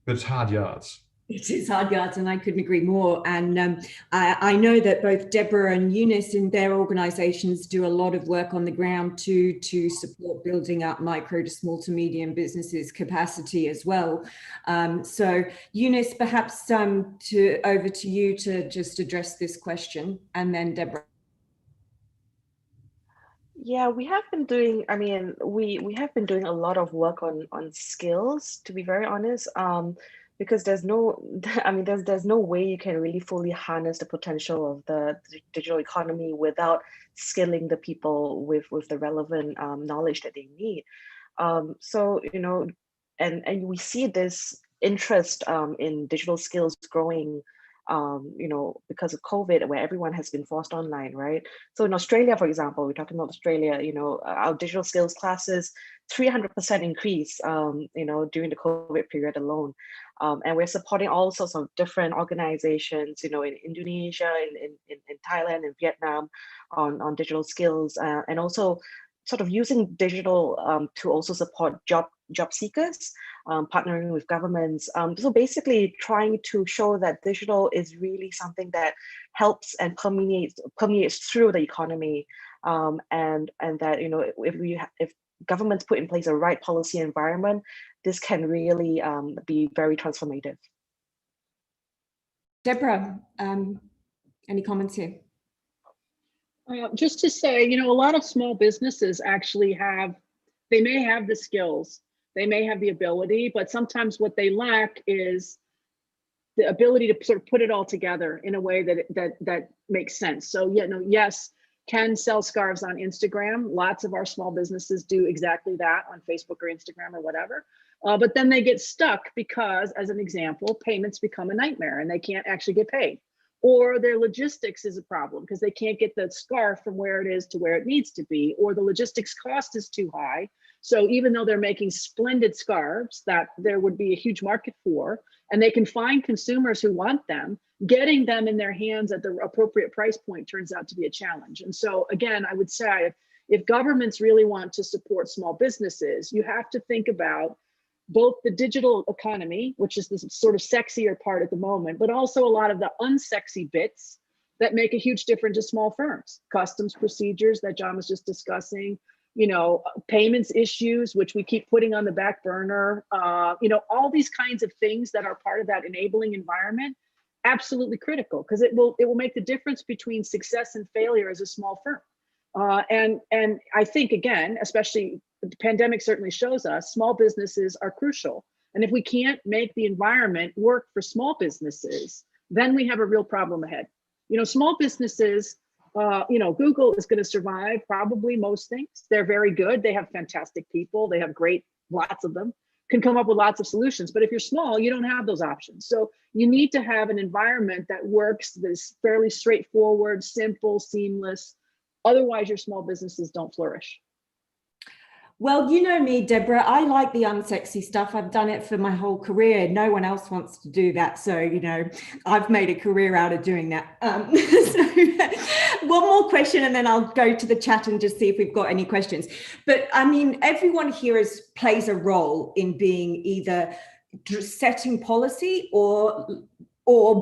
But it's hard yards. It is hard yards, and I couldn't agree more. And I know that both Deborah and Eunice in their organisations do a lot of work on the ground to support building up micro to small to medium businesses capacity as well. So Eunice, perhaps over to you to just address this question, and then Deborah. Yeah, we have been doing, I mean, we have been doing a lot of work on skills, to be very honest. because there's no, I mean, there's no way you can really fully harness the potential of the digital economy without skilling the people with the relevant knowledge that they need. So, you know, and we see this interest in digital skills growing, you know, because of COVID, where everyone has been forced online, right? So in Australia, for example, we're talking about Australia, you know, our digital skills classes, 300% increase, you know, during the COVID period alone. And we're supporting all sorts of different organizations, you know, in Indonesia, in Thailand, in Vietnam, on digital skills, and also sort of using digital to also support job seekers, partnering with governments. So basically trying to show that digital is really something that helps and permeates through the economy, and that, you know, if governments put in place a right policy environment, this can really be very transformative. Deborah, any comments here? Just to say, you know, a lot of small businesses actually they may have the skills, they may have the ability, but sometimes what they lack is the ability to sort of put it all together in a way that makes sense. So, you know, yes, can sell scarves on Instagram. Lots of our small businesses do exactly that on Facebook or Instagram or whatever. But then they get stuck because, as an example, payments become a nightmare and they can't actually get paid. Or their logistics is a problem because they can't get the scarf from where it is to where it needs to be, or the logistics cost is too high. So even though they're making splendid scarves that there would be a huge market for, and they can find consumers who want them, getting them in their hands at the appropriate price point turns out to be a challenge. And so again, I would say if governments really want to support small businesses, you have to think about both the digital economy, which is this sort of sexier part at the moment, but also a lot of the unsexy bits that make a huge difference to small firms. Customs procedures that John was just discussing, you know, payments issues, which we keep putting on the back burner, you know, all these kinds of things that are part of that enabling environment, absolutely critical, because it will make the difference between success and failure as a small firm. And I think, again, especially the pandemic certainly shows us, small businesses are crucial. And if we can't make the environment work for small businesses, then we have a real problem ahead. You know, small businesses, you know, Google is going to survive probably most things. They're very good. They have fantastic people. They have lots of them, can come up with lots of solutions. But if you're small, you don't have those options. So you need to have an environment that works, that's fairly straightforward, simple, seamless. Otherwise, your small businesses don't flourish. Well, you know me, Deborah, I like the unsexy stuff. I've done it for my whole career. No one else wants to do that. So, you know, I've made a career out of doing that. So one more question, and then I'll go to the chat and just see if we've got any questions. But I mean, everyone here plays a role in being either setting policy or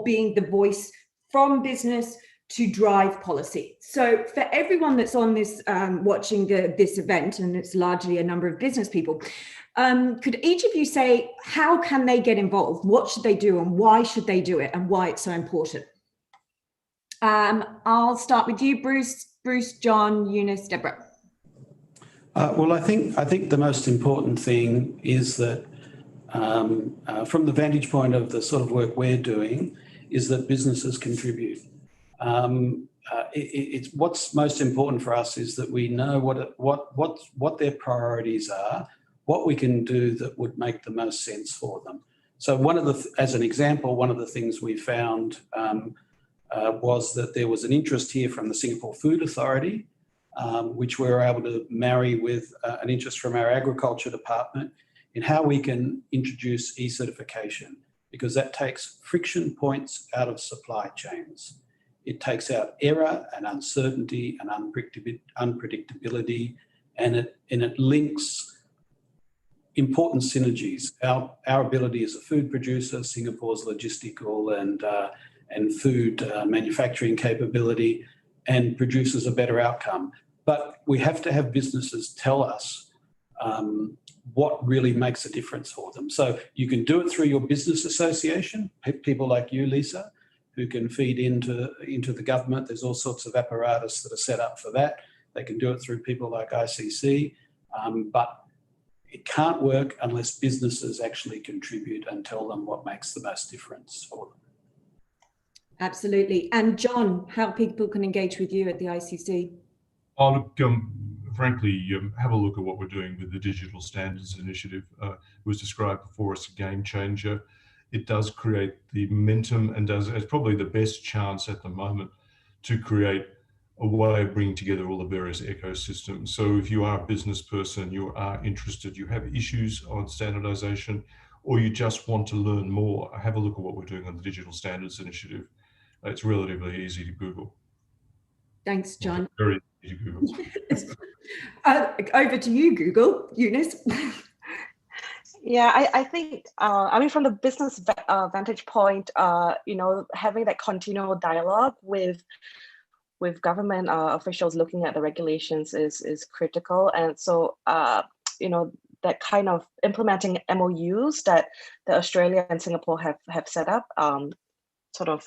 being the voice from business to drive policy. So for everyone that's on this, watching this event, and it's largely a number of business people, could each of you say, how can they get involved? What should they do and why should they do it and why it's so important? I'll start with you, Bruce, John, Eunice, Deborah. Well, I think the most important thing is that from the vantage point of the sort of work we're doing is that businesses contribute. It's what's most important for us is that we know what their priorities are, what we can do that would make the most sense for them. So as an example, one of the things we found was that there was an interest here from the Singapore Food Authority, which we were able to marry with an interest from our agriculture department in how we can introduce e-certification, because that takes friction points out of supply chains. It takes out error and uncertainty and unpredictability, and it links important synergies. Our ability as a food producer, Singapore's logistical and food manufacturing capability, and produces a better outcome. But we have to have businesses tell us what really makes a difference for them. So you can do it through your business association, people like you, Lisa, who can feed into the government. There's all sorts of apparatus that are set up for that. They can do it through people like ICC. But it can't work unless businesses actually contribute and tell them what makes the most difference for them. Absolutely. And John, how people can engage with you at the ICC? Oh, look, frankly, have a look at what we're doing with the Digital Standards Initiative. It was described before as a game changer. It does create the momentum and it's probably the best chance at the moment to create a way of bringing together all the various ecosystems. So if you are a business person, you are interested, you have issues on standardization, or you just want to learn more, have a look at what we're doing on the Digital Standards Initiative. It's relatively easy to Google. Thanks, John. Very easy to Google. Over to you, Google. Eunice. Yeah, I think, I mean, from the business vantage point, you know, having that continual dialogue with government officials looking at the regulations is critical. And so, you know, that kind of implementing MOUs that Australia and Singapore have set up, sort of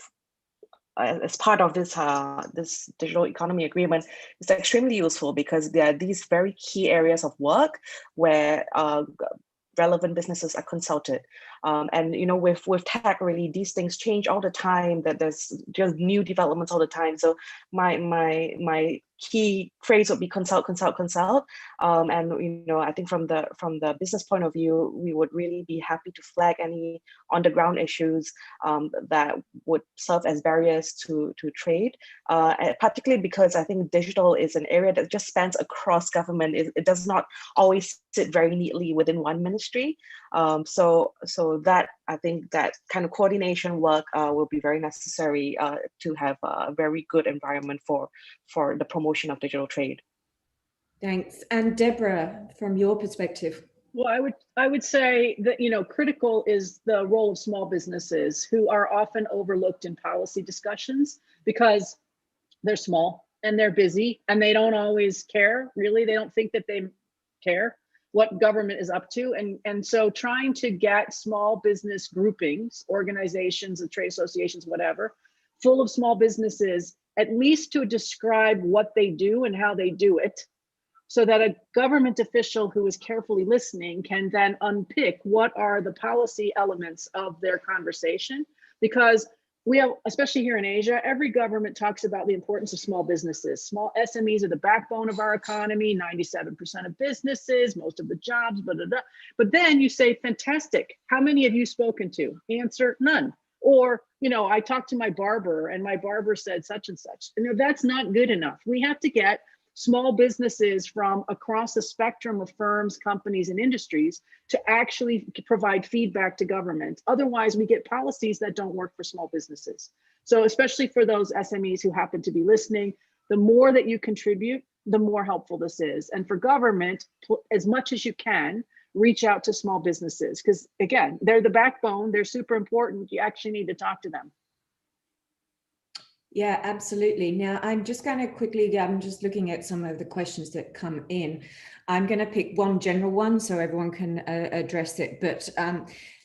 as part of this this digital economy agreement, is extremely useful because there are these very key areas of work where relevant businesses are consulted. And you know, with tech, really these things change all the time, that there's just new developments all the time. So my key phrase would be consult. And you know, I think from the business point of view, we would really be happy to flag any on the ground issues that would serve as barriers to trade, particularly because I think digital is an area that just spans across government. It does not always sit very neatly within one ministry. So that, I think that kind of coordination work will be very necessary to have a very good environment for the promotion of digital trade. Thanks. And Deborah, from your perspective? Well, I would say that, you know, critical is the role of small businesses, who are often overlooked in policy discussions because they're small and they're busy and they don't always care. Really, they don't think that they care what government is up to. And so trying to get small business groupings, organizations, trade associations, whatever, full of small businesses, at least to describe what they do and how they do it, so that a government official who is carefully listening can then unpick what are the policy elements of their conversation. Because we have, especially here in Asia, every government talks about the importance of small businesses. Small SMEs are the backbone of our economy, 97% of businesses, most of the jobs, blah, blah, blah. But then you say, fantastic, how many have you spoken to? Answer, none. Or, you know, I talked to my barber and my barber said such and such. And that's not good enough. We have to get small businesses from across the spectrum of firms, companies, and industries to actually provide feedback to government. Otherwise, we get policies that don't work for small businesses. So especially for those SMEs who happen to be listening, the more that you contribute, the more helpful this is. And for government, as much as you can, reach out to small businesses, because again, they're the backbone, they're super important. You actually need to talk to them. Yeah, absolutely. Now, I'm just going to quickly, I'm just looking at some of the questions that come in. I'm going to pick one general one so everyone can address it. But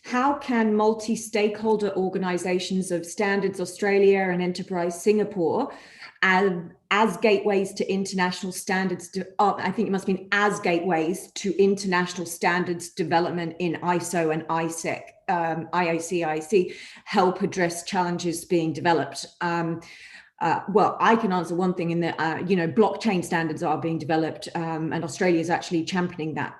how can multi-stakeholder organizations of Standards Australia and Enterprise Singapore as gateways to international standards, I think it must mean as gateways to international standards development in ISO and ISEC, IOC, help address challenges being developed? Well, I can answer one thing in that, you know, blockchain standards are being developed and Australia is actually championing that.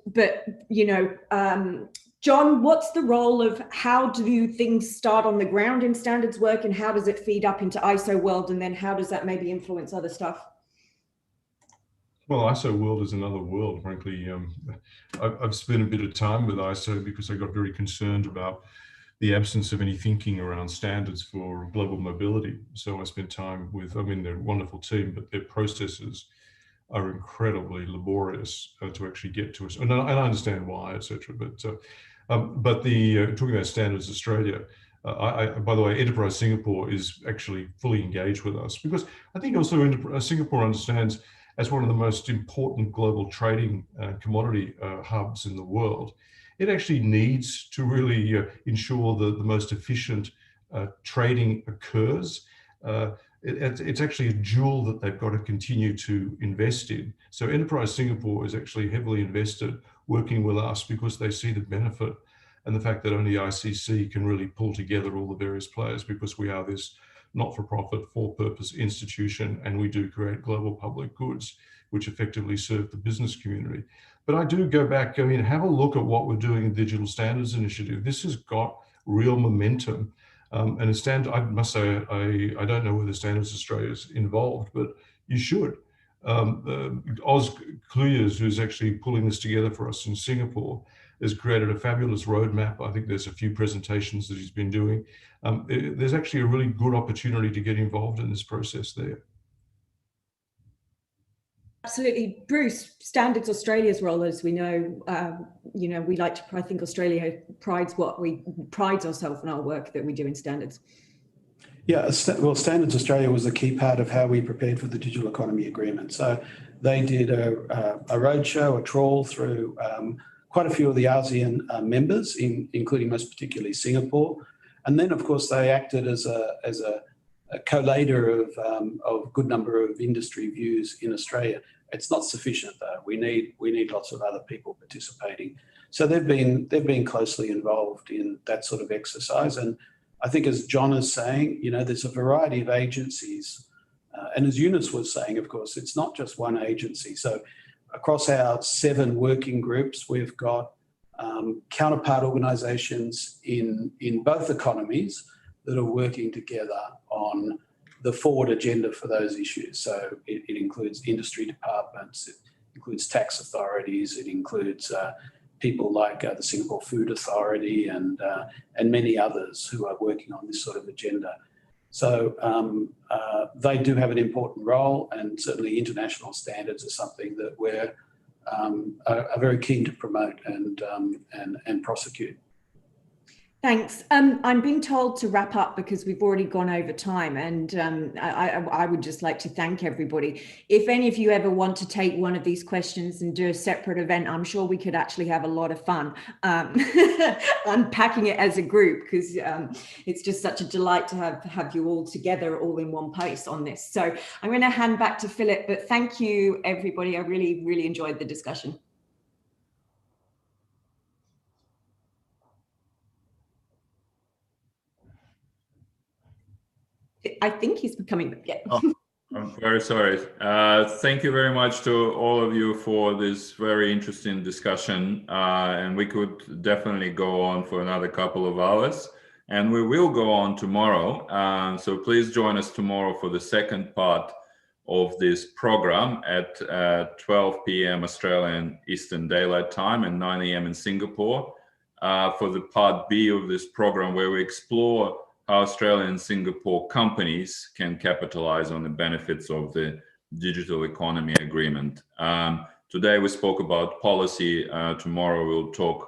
But, you know, John, what's the role of how do things start on the ground in standards work and how does it feed up into ISO world? And then how does that maybe influence other stuff? Well, ISO world is another world, frankly. I've spent a bit of time with ISO because I got very concerned about the absence of any thinking around standards for global mobility. So I spent time with, I mean, they're a wonderful team, but their processes are incredibly laborious to actually get to us. And I understand why, etc. But talking about Standards Australia, by the way, Enterprise Singapore is actually fully engaged with us because I think also Singapore understands as one of the most important global trading commodity hubs in the world, it actually needs to really ensure that the most efficient trading occurs. it's actually a jewel that they've got to continue to invest in. So Enterprise Singapore is actually heavily invested working with us because they see the benefit and the fact that only ICC can really pull together all the various players, because we are this not-for-profit, for-purpose institution, and we do create global public goods which effectively serve the business community. But I do go back, have a look at what we're doing in Digital Standards Initiative. This has got real momentum. And I must say, I don't know whether Standards Australia is involved, but you should. Oz Cluyers, who's actually pulling this together for us in Singapore, has created a fabulous roadmap. I think there's a few presentations that he's been doing. There's actually a really good opportunity to get involved in this process there. Absolutely, Bruce. Standards Australia's role, as we know, we like to. I think Australia prides ourselves in our work that we do in standards. Yeah, well, Standards Australia was a key part of how we prepared for the Digital Economy Agreement. So they did a roadshow, a trawl through quite a few of the ASEAN members, including most particularly Singapore, and then of course they acted as a collator of a good number of industry views in Australia. It's not sufficient though. We need lots of other people participating. So they've been closely involved in that sort of exercise. And I think, as John is saying, there's a variety of agencies, and as Eunice was saying, of course, it's not just one agency. So across our 7 working groups, we've got counterpart organisations in both economies that are working together on the forward agenda for those issues. So it includes industry departments, it includes tax authorities, it includes people like the Singapore Food Authority and many others who are working on this sort of agenda. So they do have an important role, and certainly international standards are something that we're are very keen to promote and prosecute. Thanks. I'm being told to wrap up because we've already gone over time, and I would just like to thank everybody. If any of you ever want to take one of these questions and do a separate event, I'm sure we could actually have a lot of fun unpacking it as a group, because it's just such a delight to have you all together, all in one place on this. So I'm going to hand back to Philip, but thank you, everybody. I really, really enjoyed the discussion. I think he's becoming. Yeah. Oh, I'm very sorry. Thank you very much to all of you for this very interesting discussion. And we could definitely go on for another couple of hours. And we will go on tomorrow. So please join us tomorrow for the second part of this program at 12 p.m. Australian Eastern Daylight Time and 9 a.m. in Singapore for the part B of this program, where we explore how Australian and Singapore companies can capitalize on the benefits of the Digital Economy Agreement. Today we spoke about policy. Tomorrow we'll talk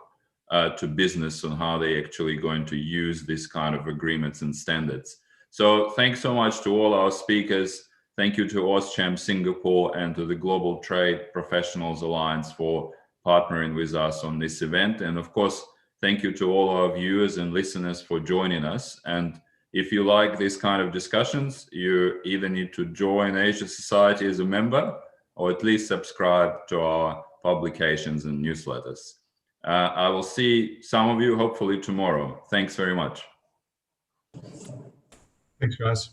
to business on how they're actually going to use this kind of agreements and standards. So thanks so much to all our speakers. Thank you to AusCham Singapore and to the Global Trade Professionals Alliance for partnering with us on this event. And of course, thank you to all our viewers and listeners for joining us. And if you like this kind of discussions, you either need to join Asia Society as a member, or at least subscribe to our publications and newsletters. I will see some of you hopefully tomorrow. Thanks very much. Thanks, guys.